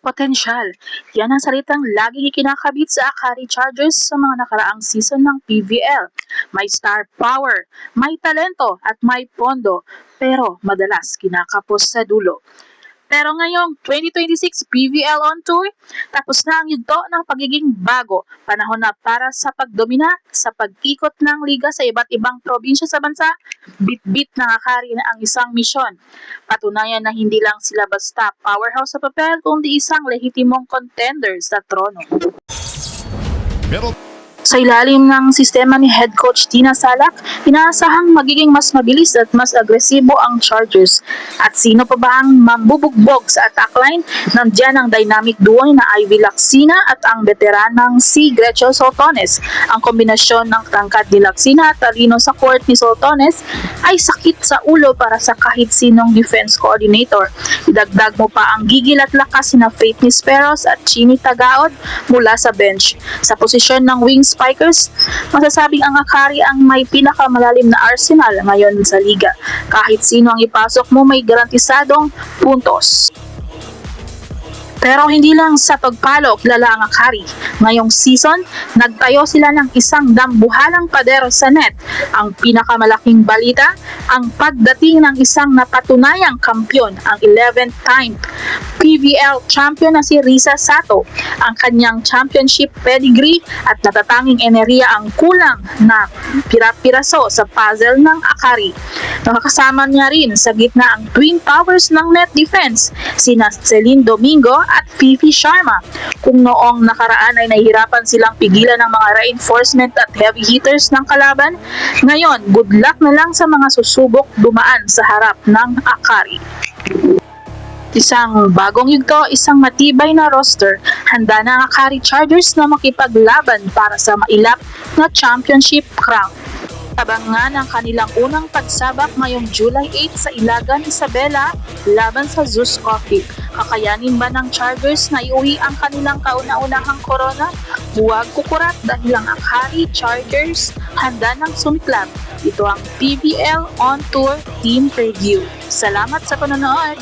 Potensyal. Yan ang salitang laging ikinakabit sa Akari Chargers sa mga nakaraang season ng PVL. May star power, may talento at may pondo, pero madalas kinakapos sa dulo. Pero ngayong 2026 PVL on Tour, tapos na ang yugto ng pagiging bago. Panahon na para sa pagdomina sa pag-ikot ng liga sa iba't ibang probinsya sa bansa. Bit-bit ng Akari na ang isang misyon. Patunayan na hindi lang sila basta powerhouse sa papel, kundi isang lehitimong contender sa trono. Sa ilalim ng sistema ni Head Coach Tina Salak, inaasahang magiging mas mabilis at mas agresibo ang Chargers. At sino pa ba ang mambubugbog sa attack line? Nandiyan ang dynamic duo na Ivy Lacsina at ang veteranang si Gretchen Soltones. Ang kombinasyon ng tangkad ni Lacsina at talino sa court ni Soltones ay sakit sa ulo para sa kahit sinong defense coordinator. Idagdag mo pa ang gigil at lakas na Faith Nisperos at Chini Tagaod mula sa bench. Sa posisyon ng wing spikers, masasabing ang Akari ang may pinakamalalim na arsenal ngayon sa liga. Kahit sino ang ipasok mo may garantisadong puntos. Pero hindi lang sa pagpalo kilala ang Akari. Ngayong season, nagtayo sila ng isang dambuhalang pader sa net. Ang pinakamalaking balita, ang pagdating ng isang napatunayang kampyon, ang 11th time PVL champion na si Risa Sato. Ang kanyang championship pedigree at natatanging enerhiya ang kulang na pira-piraso sa puzzle ng Akari. Nakakasama niya rin sa gitna ang twin powers ng net defense, sina Celine Domingo at Fifi Sharma. Kung noong nakaraan ay nahihirapan silang pigilan ng mga reinforcement at heavy hitters ng kalaban, ngayon good luck na lang sa mga susubok dumaan sa harap ng Akari. Isang bagong yugto, isang matibay na roster, handa na ang Akari Chargers na makipaglaban para sa mailap na championship crown. Abangan ang kanilang unang pagsabak ngayong July 8 sa Ilagan, Isabela laban sa Zeus Coffee. Kakayanin ba ng Chargers na iuwi ang kanilang kauna-unahang corona? Huwag kukurat dahil ang Akari Chargers handa ng sumiklab. Ito ang PVL On Tour Team Preview. Salamat sa panonood!